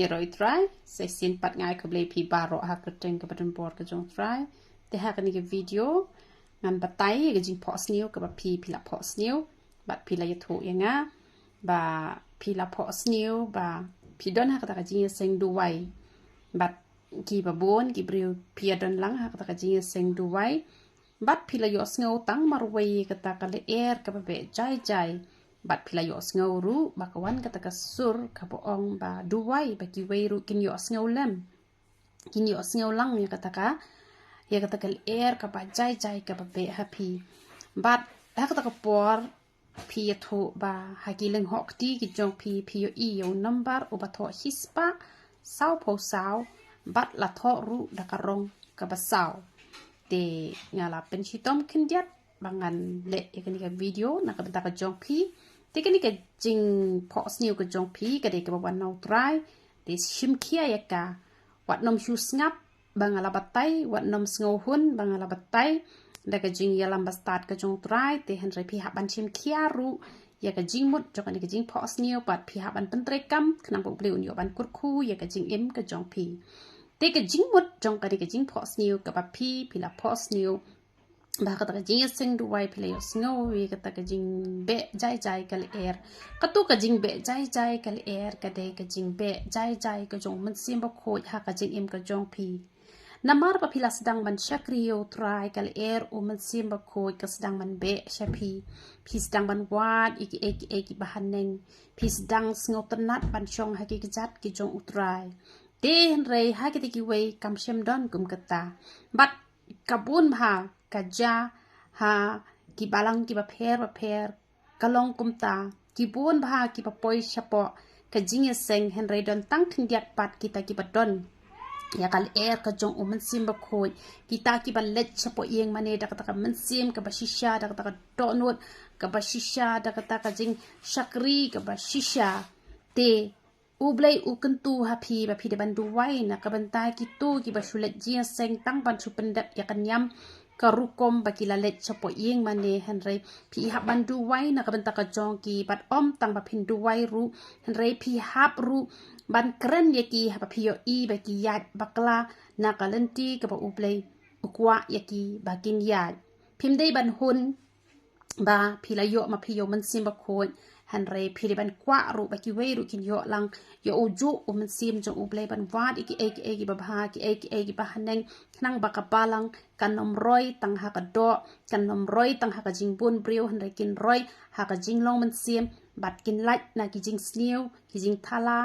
Iroi try se sin pat ngai ke blei pi baro ha ke teng ke badan bor ke jong try te ha ke ni ke video ngan batai ke jing pos new ke ba pi la pos new bat pi la yathu yanga ba pi la pos new ba pi don ha ka jing seng du wai bat ki ba bon ki briu pi don lang ha ka jing seng du wai bat pi la yo sngo tang mar wai ke ta ka le er ke ba be jai bat pila yo sngo ru bakawan kata kasur kapo ong ba duwai baki wei ru kin yo sngo lem kin yo sngo lang ya kata ka air ka ba jai ka ba be happy bat ha kata ka por pi tho ba hakileng hok ti ki jong pi yo i yo number o ba tho hispa sao po sao bat la tho ru da karong ka ba sao te ngala pen chitom kindiat bangan le yakani ka video na ka benta ka jong pi te kani ka jing pos new ka jong pi ka de ka wan no try te shim kia ya ka wat nom shu snap bangala batai wat nom sngo hun bangala batai da ka jing yalam ba start ka jong try te han re pi ha ban shim kia ru ya ka jing mut jong ani ka jing pos new pat pi ha ban pentre kam khnam bo bleu yo ban kur khu ya ka jing em ka jong pi te ka jing mut jong ka de ka jing pos new ka ba pi la pos new ba ka ta jing sing du wai pile yo sngo wi ka ta jing be jai kal air ka tu ka jing be jai kal air ka de ka jing be jai ka jong man sim ba khoi ha ka jing im ka jong pi namar pa pila sedang man shakriyo try kal air o man sim ba khoi ka sedang man be shapi pi sedang man wat iki bahan neng pi sedang sngo tanat ban chong ha ki jat ki jong utrai te re ha ki ki wei kam shem don kum kata bat kabun ha kaja ha ki balang ki ba pher kalong kumta ki bon bha ki pa poi chapo ka jinge seng henry don tang thindiat pat kita ki badon ya kal air ka jong uman sim ba khoi kita ki ba let chapo yeng mane da ka man sim ka ba shisha da ka donut ka ba shisha da ka jing shakri ka ba shisha te ublai ukentu happy ba phi de ban du wai na ka ban ta ki tu ki ba shulet jinge seng tang ban chu pendat ya kan yam karukom baki lalet chapo yeng mane henry pi hab bandu wai na kabenta ka jongki bat om tang ba phindu wai ru henry pi hab ru ban kren yaki ha pi yo i baki yat bakla na kalenti ka ba uplay ukwa yaki bakin yat phimdei ban hun ba pi la yo ma pi yo man sim ba khoi henry pi de ban kwa ru baki wei ru kin yo lang yo uju man sim jong uplay ban wat iki ba bha ki ba haneng nang ba ka palang kan nom roi tang ha ka do kan nom roi tang ha ka jing bun brio henry kin roi ha ka jing long man sim bat kin lait na ki jing snew ki jing thala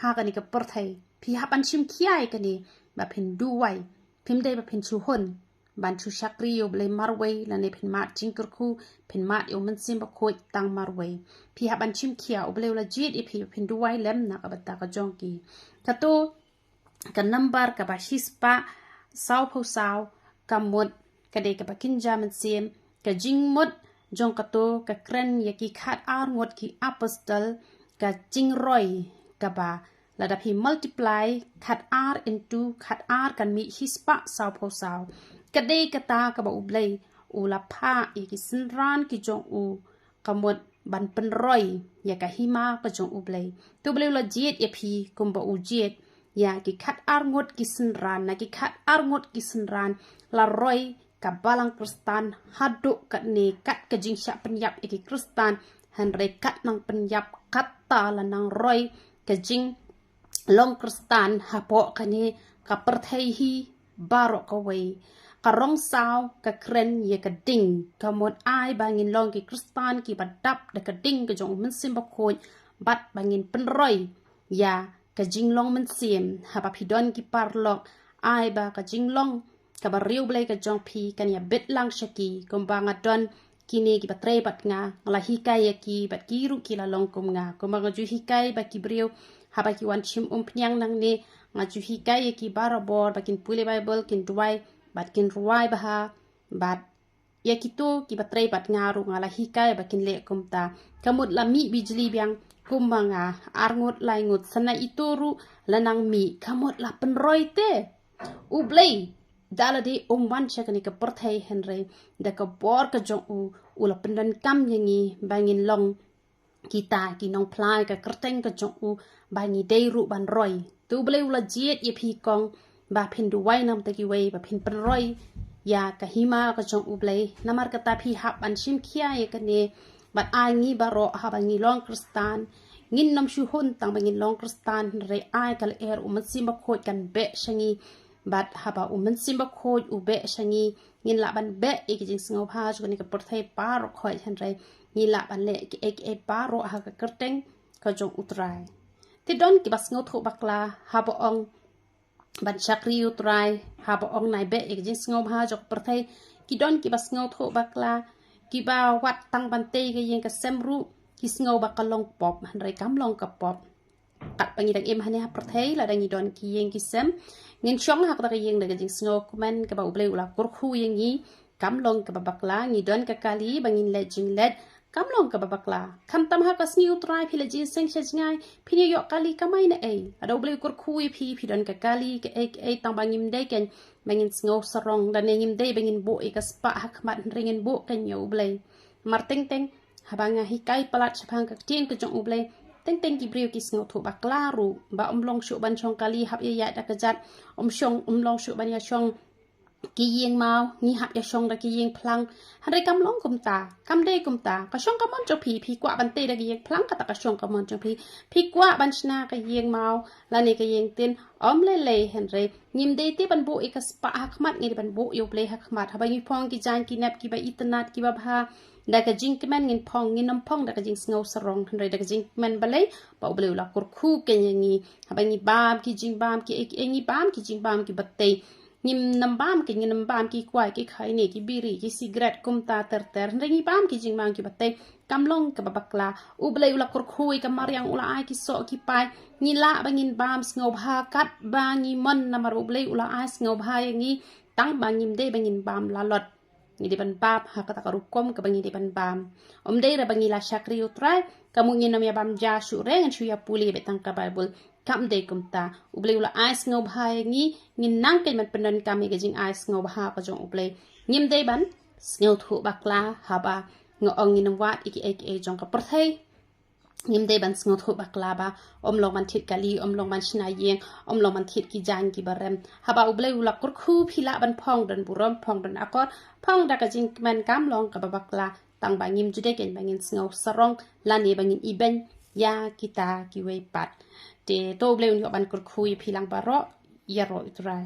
ha ka ni ka por thai pi ha ban chim khiai ka ni ba phin du wai phim dei ba phin chu hon ban chu shakri yo ble marway la ne phin mat jing kur khu phin mat yo man sim ba khoi tang marway pi ha ban chim khia o ble la jit e phin du wai lem na ka ba ta ka jong ki ka to ka number ka ba hispa sao pho sao ka mut ka de ka ba kin jaman sim ka jing mut jong ka to ka kren ya ki khat ar ngot ki apostle ka jing roi ka ba la da phi multiply khat r into khat r kan mi hispa sao pho sao ka de ka ta ka ba ublei u la pha e ki sinran ki jong u ka mut ban pen roi ya ka hima ka jong ublei tu blei la jet e phi kum ba u jet ya ki khat ar ngot ki sinran na ki khat ar ngot ki sinran la roi ka balang kristan hadu kat ne kat ka jing sha penyap e ki kristan henry kat nang penyap kat ta la nang roi ka jing long kristan ha po ka ni ka perthei hi baro ka wei ka rong sao ka kren ye ka ding ka mod ai bangin long ki kristan ki badap de ka ding ka jong men sim ba khoi bat bangin pen roi ya ka jing long men sim ha ba phidon ki parlok ai ba ka jing long ka ba riu blai ka jong phi kan ya bet lang shaki kum ba nga don kini ki batre bat nga la hikai ya ki bat ki ru ki la long kum nga kum ba ju hikai ba ki briu ha ba ki wan chim pnyang nang ne nga ju hikai ya ki barabor ba kin pule bible kin duai bat kin ruai ba ha bat ya ki to ki batre bat nga ru nga la hikai ba kin le kum ta kamut la mi bijli biang kumanga arngut lai ngut sana ituru lanang mi kamut la penroi te ublei dala de wan chakani ka perthai henry da ka bor ka jong u la pendan kam yangi bangin long kita ki nong plai ka kerteng ka jong u ba ni dei ru ban roi tu ble ula jiet ye phi kong ba phin du wai nam ta ki wei ba phin pan roi ya ka hima ka jong u ble namar ka ta phi hap an sim khia ye ka ne bat ai ngi ba ro ha ba ngi long kristan ngin nam shu hun tang ba ngi long kristan re ai kal er man sim ba khoi kan be shangi bat ha ba man sim ba khoi u be shangi ngin la ban be e ki jing sngo pha chu ni ka por thai pa ro khoi han re ni la ban le ki e pa ro ha ka kerteng ka jong utrai ti don ki bas ngo tho bakla ha bo ong ban chakri utrai ha bo ong nai be e ki jing sngo ha jok por thai ki don ki bas ngo tho bakla ki ba wat tang ban te ke yeng ka sem ru ki sngo ba ka long pop han re kam long ka pop kat pangi dak em hane ha por thai la dang i don ki yeng ki sem ngin chong ha ka yeng da jing sngo kuman ka ba uble ula kur khu yeng ni kam long ka bakla ngi don ka kali bangin le jing let kam long ka bakla kam tam ha ka sni utrai phi le jing seng che ngai phi ni yo kali ka mai na e ado uble kur khu phi don ka kali ka e tang bangim de ken bangin sngo sarong da ne ngim de bangin bo e ka spa ha kmat ringen bo ken yo uble mar teng teng ha banga hi kai palat chapang ka tien ka jong uble teng teng ki brio ki sngo thu bakla ru ba long shu ban chong kali hap ye ya da ka jat shong long shu ban ya chong ki yeng mau ni hap ya chong da ki yeng plang han re kam long kum ta kam de kum ta ka chong ka mon cho phi kwa ban te da ki yeng plang ka ta ka chong ka mon cho phi kwa ban chna ka yeng mau la ni ka yeng tin le han re nim de ti ban bo e ka spa ha khmat ngi ban bo yo ple ha khmat ha ba ngi phong ki jan ki nap ki ba itnat ki ba bha da ka jing kemen ngin phong ngin nam phong da ka jing sngo sarong han re da ka jing men balai ba ble la kur khu ke ngi ha ba ngi bam ki jing bam ki e ngi bam ki jing bam ki batte nim nam bam ki ngin nam bam ki kwai ki khai ni ki biri ki cigarette kum ta ter re ngi bam ki jing bam ki batte kam long ka bakla u ble la kur khu ka maryang ula ai ki so ki pai ni la ba ngin bam sngo bha kat ba ngi mon na mar u ble ula ai sngo bha ngi tang ba ngim de ba ngin bam la lot ni depan bab ha kata karukom ke bangi depan bam dei ra bangi la syakri utrai kamu ngin nam ya bam ja shu re ngan shu ya puli betang ka bible kam de kumta uble ula ais ngo bhai ngi ngin nang ke man penan kami ke jing ais ngo bha ka jong uble ngim de ban sneu thu bakla ha ba ngo ong ngin wat iki e jong ka perthai ngim de ban sneu thu bakla ba long man thit kali long man shna yeng long man thit ki jan ki barem ha ba uble ula kur khu phila ban phong dan burom phong dan akor phong da ka jing man kam long ka bakla tang ba ngim jude ken bangin sneu sarong lani bangin iben ya kita ki wei pat te to ble un yo ban kur khu philang ba ro ya ro itrai